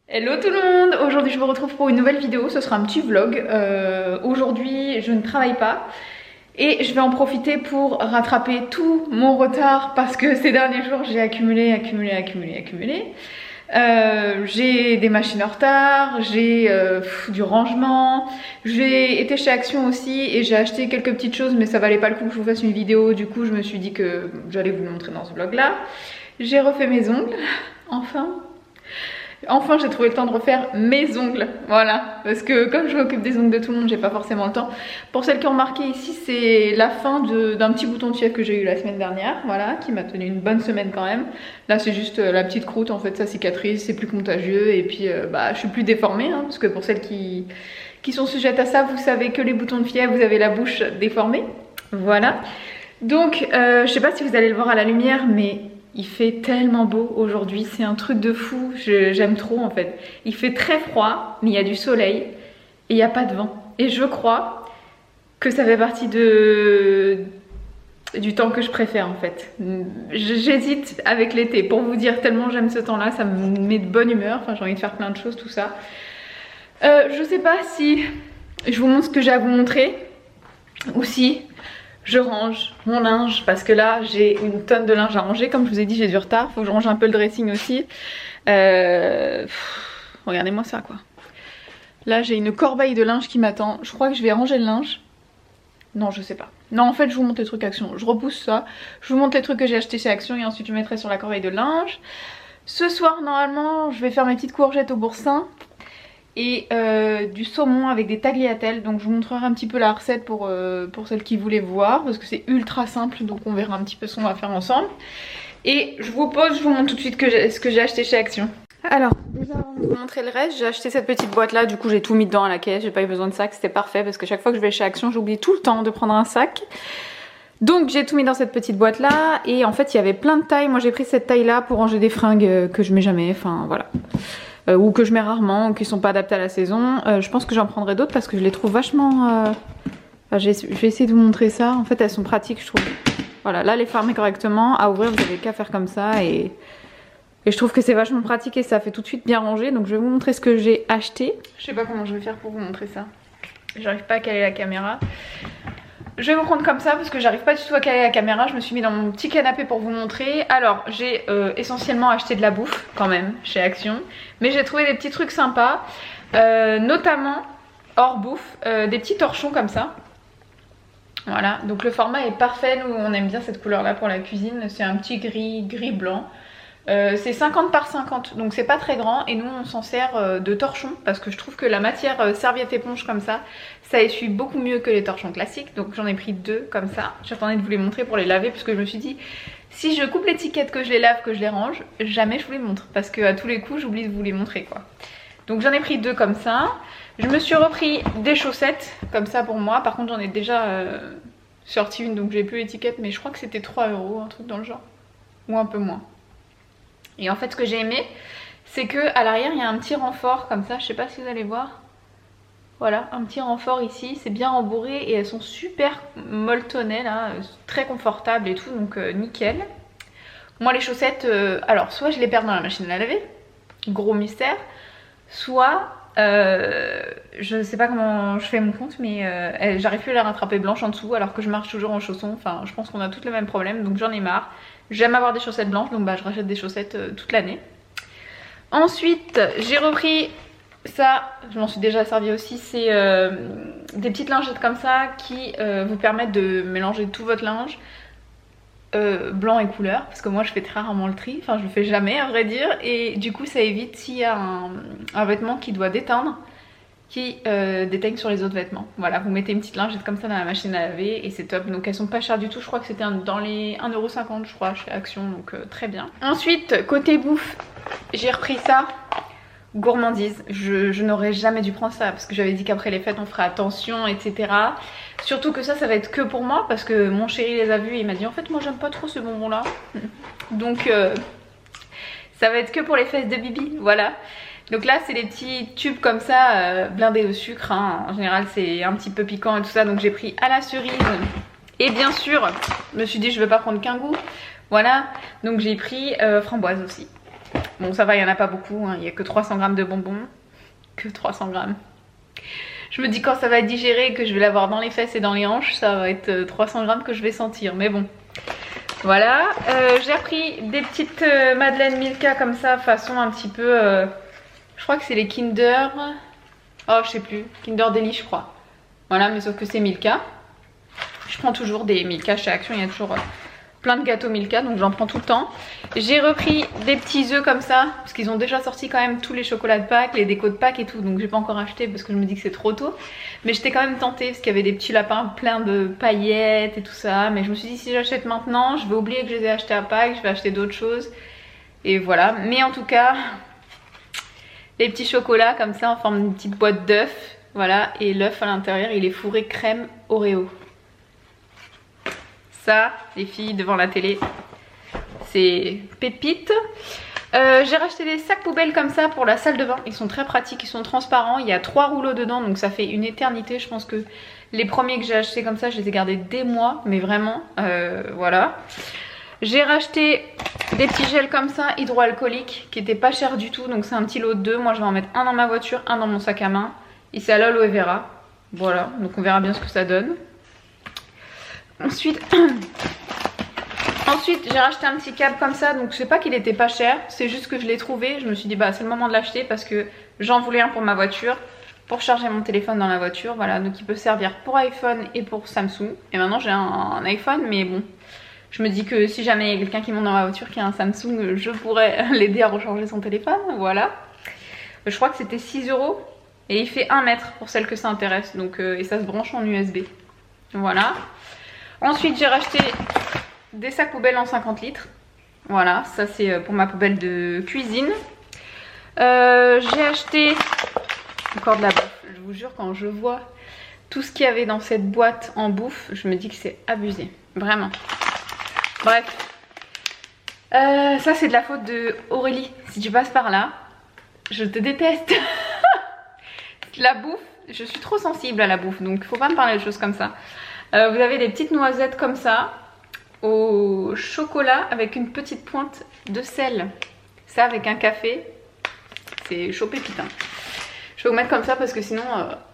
Hello tout le monde, aujourd'hui je vous retrouve pour une nouvelle vidéo, ce sera un petit vlog. Aujourd'hui je ne travaille pas et je vais en profiter pour rattraper tout mon retard parce que ces derniers jours j'ai accumulé. J'ai des machines en retard, j'ai du rangement, j'ai été chez Action aussi et j'ai acheté quelques petites choses mais ça valait pas le coup que je vous fasse une vidéo, du coup je me suis dit que j'allais vous le montrer dans ce vlog là. J'ai refait mes ongles, Enfin j'ai trouvé le temps de refaire mes ongles, voilà, parce que comme je m'occupe des ongles de tout le monde, j'ai pas forcément le temps. Pour celles qui ont remarqué ici, c'est la fin d'un petit bouton de fièvre que j'ai eu la semaine dernière, voilà, qui m'a tenu une bonne semaine quand même. Là c'est juste la petite croûte, en fait ça cicatrise, c'est plus contagieux et puis je suis plus déformée, hein, parce que pour celles qui sont sujettes à ça, vous savez que les boutons de fièvre, vous avez la bouche déformée, voilà. Donc je sais pas si vous allez le voir à la lumière, mais il fait tellement beau aujourd'hui, c'est un truc de fou, j'aime trop en fait. Il fait très froid, mais il y a du soleil et il n'y a pas de vent. Et je crois que ça fait partie du temps que je préfère en fait. J'hésite avec l'été, pour vous dire, tellement j'aime ce temps-là, ça me met de bonne humeur, enfin j'ai envie de faire plein de choses, tout ça. Je sais pas si je vous montre ce que j'ai à vous montrer, ou si je range mon linge parce que là j'ai une tonne de linge à ranger. Comme je vous ai dit, j'ai du retard, faut que je range un peu le dressing aussi. Regardez-moi ça quoi. Là j'ai une corbeille de linge qui m'attend. Je crois que je vais ranger le linge. Non, je sais pas. Non, en fait je vous montre les trucs Action. Je repousse ça. Je vous montre les trucs que j'ai achetés chez Action et ensuite je mettrai sur la corbeille de linge. Ce soir normalement je vais faire mes petites courgettes au boursin et du saumon avec des tagliatelles. Donc je vous montrerai un petit peu la recette pour celles qui voulaient voir parce que c'est ultra simple, donc on verra un petit peu ce qu'on va faire ensemble. Et je vous pose, je vous montre tout de suite ce que j'ai acheté chez Action. Alors déjà avant de vous montrer le reste, j'ai acheté cette petite boîte là, du coup j'ai tout mis dedans à la caisse, j'ai pas eu besoin de sac, c'était parfait parce que chaque fois que je vais chez Action j'oublie tout le temps de prendre un sac. Donc j'ai tout mis dans cette petite boîte là et en fait il y avait plein de tailles. Moi j'ai pris cette taille là pour ranger des fringues que je mets jamais, enfin voilà. Ou que je mets rarement, ou qui sont pas adaptés à la saison. Je pense que j'en prendrai d'autres parce que je les trouve vachement... je vais essayer de vous montrer ça. En fait elles sont pratiques je trouve. Voilà, là les fermer correctement, à ouvrir vous avez qu'à faire comme ça et je trouve que c'est vachement pratique et ça fait tout de suite bien rangé. Donc je vais vous montrer ce que j'ai acheté. Je sais pas comment je vais faire pour vous montrer ça. J'arrive pas à caler la caméra. Je vais vous prendre comme ça parce que j'arrive pas du tout à caler la caméra. Je me suis mis dans mon petit canapé pour vous montrer. Alors j'ai essentiellement acheté de la bouffe quand même chez Action, mais j'ai trouvé des petits trucs sympas, notamment hors bouffe, des petits torchons comme ça. Voilà, donc le format est parfait. Nous on aime bien cette couleur là pour la cuisine. C'est un petit gris blanc. C'est 50 par 50, donc c'est pas très grand et nous on s'en sert de torchon parce que je trouve que la matière serviette éponge comme ça essuie beaucoup mieux que les torchons classiques. Donc j'en ai pris deux comme ça. J'attendais de vous les montrer pour les laver parce que je me suis dit si je coupe l'étiquette, que je les lave, que je les range, jamais je vous les montre parce que à tous les coups j'oublie de vous les montrer quoi. Donc j'en ai pris deux comme ça. Je me suis repris des chaussettes comme ça pour moi. Par contre j'en ai déjà sorti une donc j'ai plus l'étiquette, mais je crois que c'était 3 €, un truc dans le genre, ou un peu moins. Et en fait ce que j'ai aimé c'est que à l'arrière il y a un petit renfort comme ça, je sais pas si vous allez voir. Voilà, un petit renfort ici, c'est bien rembourré et elles sont super molletonnées là, très confortables et tout, donc nickel. Moi les chaussettes, alors soit je les perds dans la machine à laver, gros mystère, soit je sais pas comment je fais mon compte mais j'arrive plus à les rattraper blanches en dessous alors que je marche toujours en chaussons. Enfin je pense qu'on a toutes le même problème, donc j'en ai marre. J'aime avoir des chaussettes blanches, donc je rachète des chaussettes toute l'année. Ensuite j'ai repris ça, je m'en suis déjà servi aussi, c'est des petites lingettes comme ça qui vous permettent de mélanger tout votre linge blanc et couleur, parce que moi je fais très rarement le tri, enfin je le fais jamais à vrai dire, et du coup ça évite s'il y a un vêtement qui doit déteindre, qui déteigne sur les autres vêtements. Voilà, vous mettez une petite lingette comme ça dans la machine à laver et c'est top. Donc elles sont pas chères du tout, je crois que c'était dans les 1,50 € je crois chez Action, donc très bien. Ensuite côté bouffe, j'ai repris ça, gourmandise. Je n'aurais jamais dû prendre ça parce que j'avais dit qu'après les fêtes on ferait attention, etc. Surtout que ça va être que pour moi parce que mon chéri les a vus et il m'a dit en fait moi j'aime pas trop ce bonbon là. Donc ça va être que pour les fesses de Bibi, voilà. Donc là c'est des petits tubes comme ça blindés au sucre, hein. En général c'est un petit peu piquant et tout ça, donc j'ai pris à la cerise. Et bien sûr je me suis dit je vais pas prendre qu'un goût, voilà, donc j'ai pris framboise aussi. Bon ça va, il n'y en a pas beaucoup, hein. Il n'y a que 300 grammes de bonbons. Que 300 grammes. Je me dis quand ça va être digéré, que je vais l'avoir dans les fesses et dans les hanches, ça va être 300 grammes que je vais sentir. Mais bon, voilà. J'ai repris des petites madeleines Milka comme ça, façon un petit peu... je crois que c'est les Kinder... Oh je sais plus, Kinder Deli je crois. Voilà, mais sauf que c'est Milka. Je prends toujours des Milka chez Action, il y a toujours plein de gâteaux Milka, donc j'en prends tout le temps. J'ai repris des petits œufs comme ça, parce qu'ils ont déjà sorti quand même tous les chocolats de Pâques, les décos de Pâques et tout, donc j'ai pas encore acheté parce que je me dis que c'est trop tôt. Mais j'étais quand même tentée parce qu'il y avait des petits lapins pleins de paillettes et tout ça. Mais je me suis dit si j'achète maintenant, je vais oublier que je les ai achetés à Pâques, je vais acheter d'autres choses. Et voilà, mais en tout cas, les petits chocolats comme ça en forme d'une petite boîte d'œufs. Voilà, et l'œuf à l'intérieur il est fourré crème Oreo. Ça, les filles devant la télé, c'est pépite. J'ai racheté des sacs poubelles comme ça pour la salle de bain. Ils sont très pratiques, ils sont transparents. Il y a 3 rouleaux dedans, donc ça fait une éternité. Je pense que les premiers que j'ai achetés comme ça, je les ai gardés des mois, mais vraiment, voilà. J'ai racheté des petits gels comme ça, hydroalcooliques, qui étaient pas chers du tout. Donc c'est un petit lot de 2. Moi je vais en mettre un dans ma voiture, un dans mon sac à main. Et c'est à l'aloe vera. Voilà, donc on verra bien ce que ça donne. Ensuite j'ai racheté un petit câble comme ça, donc je sais pas qu'il était pas cher, c'est juste que je l'ai trouvé, je me suis dit bah c'est le moment de l'acheter parce que j'en voulais un pour ma voiture, pour charger mon téléphone dans la voiture, voilà, donc il peut servir pour iPhone et pour Samsung. Et maintenant j'ai un iPhone, mais bon, je me dis que si jamais il y a quelqu'un qui monte dans ma voiture qui a un Samsung, je pourrais l'aider à recharger son téléphone, voilà. Je crois que c'était 6 € et il fait 1 mètre pour celles que ça intéresse, donc et ça se branche en USB, voilà. Ensuite j'ai racheté des sacs poubelles en 50 litres. Voilà, ça c'est pour ma poubelle de cuisine. J'ai acheté encore de la bouffe. Je vous jure, quand je vois tout ce qu'il y avait dans cette boîte en bouffe, je me dis que c'est abusé. Vraiment. Bref. Ça c'est de la faute de Aurélie. Si tu passes par là, je te déteste. La bouffe, je suis trop sensible à la bouffe, donc faut pas me parler de choses comme ça. Vous avez des petites noisettes comme ça, au chocolat avec une petite pointe de sel. Ça avec un café, c'est chaud pépite, hein. Je vais vous mettre comme ça parce que sinon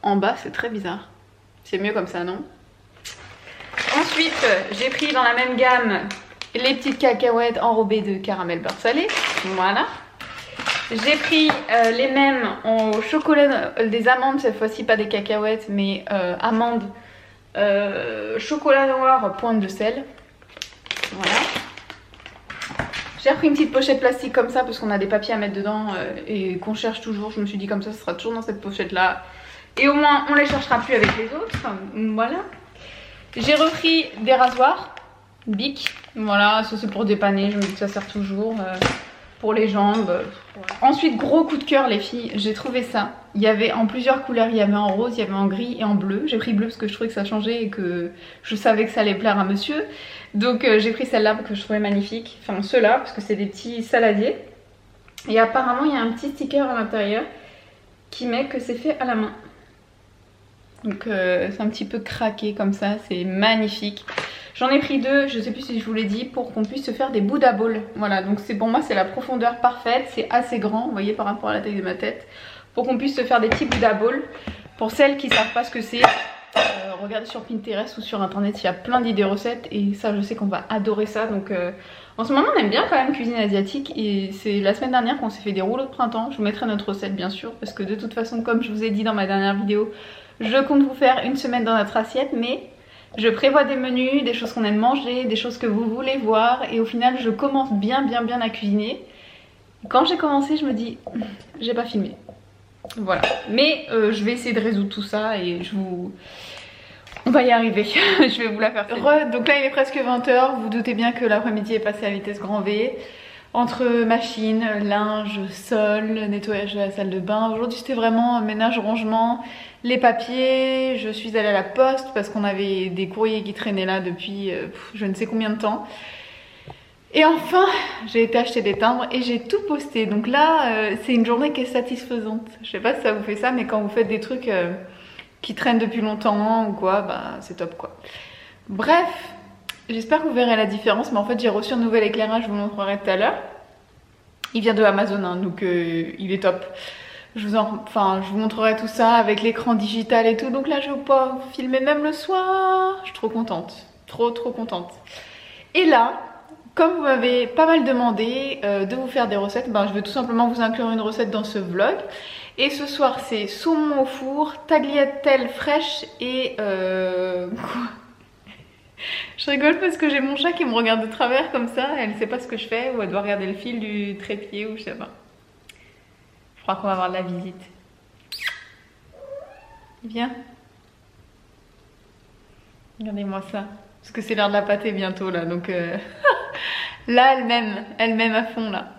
en bas c'est très bizarre. C'est mieux comme ça, non? Ensuite j'ai pris dans la même gamme les petites cacahuètes enrobées de caramel beurre salé. Voilà. J'ai pris les mêmes au chocolat, des amandes cette fois-ci, pas des cacahuètes mais amandes, chocolat noir, pointe de sel. Voilà. J'ai repris une petite pochette plastique comme ça parce qu'on a des papiers à mettre dedans et qu'on cherche toujours. Je me suis dit comme ça sera toujours dans cette pochette là. Et au moins on les cherchera plus avec les autres. Voilà. J'ai repris des rasoirs Bic. Voilà, ça c'est pour dépanner. Je me dis que ça sert toujours. Pour les jambes. Voilà. Ensuite gros coup de cœur les filles, j'ai trouvé ça. Il y avait en plusieurs couleurs, il y avait en rose, il y avait en gris et en bleu. J'ai pris bleu parce que je trouvais que ça changeait et que je savais que ça allait plaire à monsieur. Donc j'ai pris celle-là que je trouvais magnifique. Enfin ceux-là parce que c'est des petits saladiers. Et apparemment il y a un petit sticker à l'intérieur qui met que c'est fait à la main. Donc c'est un petit peu craqué comme ça, c'est magnifique. J'en ai pris 2, je sais plus si je vous l'ai dit, pour qu'on puisse se faire des Buddha Balls. Voilà, donc c'est pour moi c'est la profondeur parfaite, c'est assez grand, vous voyez par rapport à la taille de ma tête. Pour qu'on puisse se faire des petits Buddha Balls. Pour celles qui ne savent pas ce que c'est, regardez sur Pinterest ou sur internet, il y a plein d'idées recettes. Et ça je sais qu'on va adorer ça. Donc en ce moment on aime bien quand même cuisine asiatique. Et c'est la semaine dernière qu'on s'est fait des rouleaux de printemps. Je vous mettrai notre recette bien sûr, parce que de toute façon comme je vous ai dit dans ma dernière vidéo, je compte vous faire une semaine dans notre assiette. Mais je prévois des menus, des choses qu'on aime manger, des choses que vous voulez voir. Et au final je commence bien à cuisiner. Quand j'ai commencé je me dis, j'ai pas filmé. Voilà, mais je vais essayer de résoudre tout ça et on va y arriver. Je vais vous la faire. Donc là il est presque 20 h, vous doutez bien que l'après-midi est passé à vitesse grand V. Entre machine, linge, sol, nettoyage de la salle de bain. Aujourd'hui c'était vraiment ménage, rangement, les papiers. Je suis allée à la poste parce qu'on avait des courriers qui traînaient là depuis je ne sais combien de temps. Et enfin, j'ai été acheter des timbres et j'ai tout posté. Donc là, c'est une journée qui est satisfaisante. Je sais pas si ça vous fait ça, mais quand vous faites des trucs qui traînent depuis longtemps ou quoi, bah c'est top quoi. Bref, j'espère que vous verrez la différence. Mais en fait, j'ai reçu un nouvel éclairage, je vous le montrerai tout à l'heure. Il vient de Amazon, hein, donc il est top. Je vous montrerai tout ça avec l'écran digital et tout. Donc là, je vais pouvoir vous filmer même le soir. Je suis trop contente. Trop contente. Et là, comme vous m'avez pas mal demandé de vous faire des recettes, je vais tout simplement vous inclure une recette dans ce vlog. Et ce soir, c'est saumon au four, tagliatelle fraîche et... quoi ? Je rigole parce que j'ai mon chat qui me regarde de travers comme ça. Elle sait pas ce que je fais ou elle doit regarder le fil du trépied ou je sais pas. Je crois qu'on va avoir de la visite. Viens. Regardez-moi ça. Parce que c'est l'heure de la pâtée bientôt là. Donc là, elle m'aime à fond là.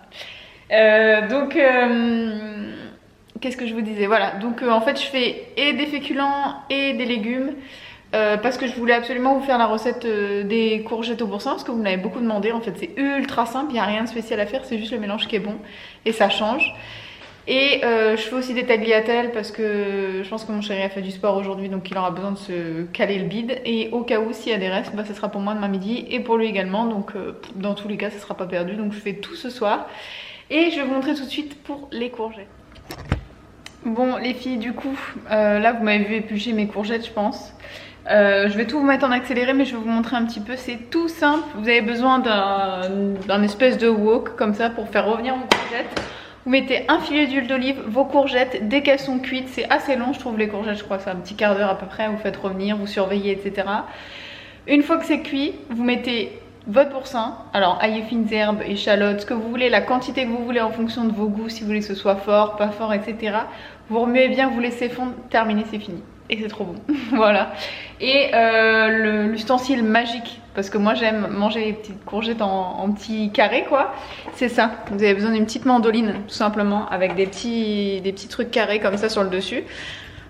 Qu'est-ce que je vous disais? Voilà. Donc en fait, je fais et des féculents et des légumes. Parce que je voulais absolument vous faire la recette des courgettes au boursin parce que vous m'avez beaucoup demandé. En fait, c'est ultra simple, il n'y a rien de spécial à faire, c'est juste le mélange qui est bon et ça change. Et je fais aussi des tagliatelles parce que je pense que mon chéri a fait du sport aujourd'hui, donc il aura besoin de se caler le bide. Et au cas où, s'il y a des restes, ce sera pour moi demain midi et pour lui également. Donc dans tous les cas, ça ne sera pas perdu. Donc je fais tout ce soir. Et je vais vous montrer tout de suite pour les courgettes. Bon les filles, du coup, là vous m'avez vu éplucher mes courgettes, je pense. Je vais tout vous mettre en accéléré, mais je vais vous montrer un petit peu. C'est tout simple. Vous avez besoin d'un espèce de wok comme ça pour faire revenir vos courgettes. Vous mettez un filet d'huile d'olive, vos courgettes, dès qu'elles sont cuites, c'est assez long je trouve les courgettes, je crois que c'est un petit quart d'heure à peu près, vous faites revenir, vous surveillez, etc. Une fois que c'est cuit, vous mettez votre boursin, alors ail, fines herbes, échalotes, ce que vous voulez, la quantité que vous voulez en fonction de vos goûts, si vous voulez que ce soit fort, pas fort, etc. Vous remuez bien, vous laissez fondre, terminé, c'est fini. Et c'est trop bon. Voilà. Et l'ustensile magique, parce que moi j'aime manger les petites courgettes en petits carrés quoi, c'est ça. Vous avez besoin d'une petite mandoline tout simplement, avec des petits trucs carrés comme ça sur le dessus.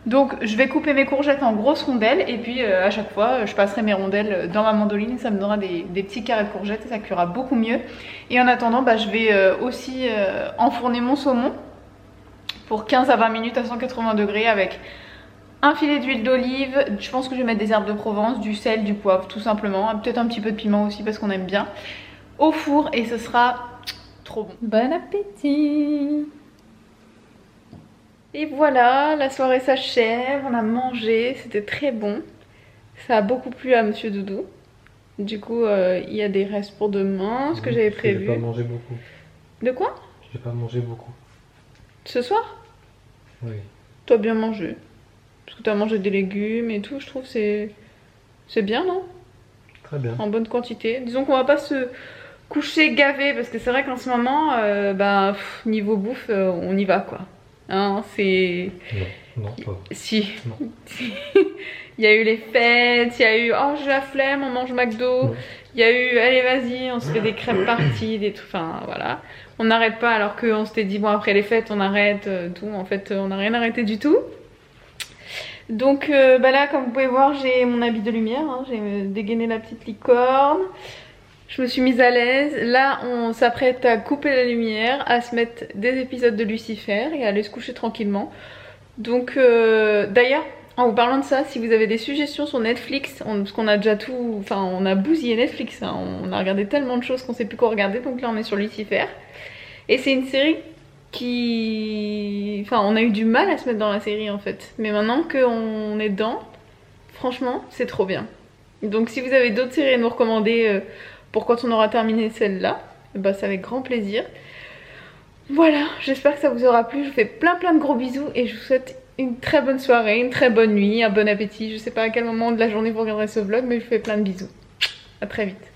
Donc je vais couper mes courgettes en grosses rondelles et puis à chaque fois je passerai mes rondelles dans ma mandoline et ça me donnera des petits carrés de courgettes et ça cuira beaucoup mieux. Et en attendant je vais aussi enfourner mon saumon pour 15 à 20 minutes à 180 degrés avec un filet d'huile d'olive. Je pense que je vais mettre des herbes de Provence, du sel, du poivre tout simplement, peut-être un petit peu de piment aussi parce qu'on aime bien, au four et ce sera trop bon. Bon appétit! Et voilà, la soirée s'achève, on a mangé, c'était très bon. Ça a beaucoup plu à Monsieur Doudou. Du coup, il y a des restes pour demain, ce que j'avais prévu. J'ai pas mangé beaucoup. De quoi? J'ai pas mangé beaucoup. Ce soir? Oui. T'as bien mangé. Parce que t'as mangé des légumes et tout, je trouve c'est bien, non? Très bien. En bonne quantité. Disons qu'on va pas se coucher gavé parce que c'est vrai qu'en ce moment, niveau bouffe, on y va quoi. Hein, c'est... Non, pas. Si. Non. Il y a eu les fêtes, il y a eu oh j'ai la flemme, on mange McDo. Non. Il y a eu allez vas-y, on se fait des crêpes parties, des trucs, enfin voilà. On n'arrête pas alors qu'on s'était dit bon après les fêtes on arrête, tout. En fait on n'a rien arrêté du tout. Donc là comme vous pouvez voir j'ai mon habit de lumière, hein, j'ai dégainé la petite licorne. Je me suis mise à l'aise. Là on s'apprête à couper la lumière, à se mettre des épisodes de Lucifer et à aller se coucher tranquillement. Donc d'ailleurs en vous parlant de ça, si vous avez des suggestions sur Netflix, parce qu'on a déjà tout, enfin on a bousillé Netflix, hein, on a regardé tellement de choses qu'on sait plus quoi regarder, donc là on est sur Lucifer. Et c'est une série qui... Enfin on a eu du mal à se mettre dans la série en fait, mais maintenant qu'on est dedans, franchement c'est trop bien. Donc si vous avez d'autres séries à nous recommander pour quand on aura terminé celle-là, c'est avec grand plaisir. Voilà, j'espère que ça vous aura plu, je vous fais plein de gros bisous et je vous souhaite une très bonne soirée, une très bonne nuit, un bon appétit. Je sais pas à quel moment de la journée vous regarderez ce vlog, mais je vous fais plein de bisous. À très vite.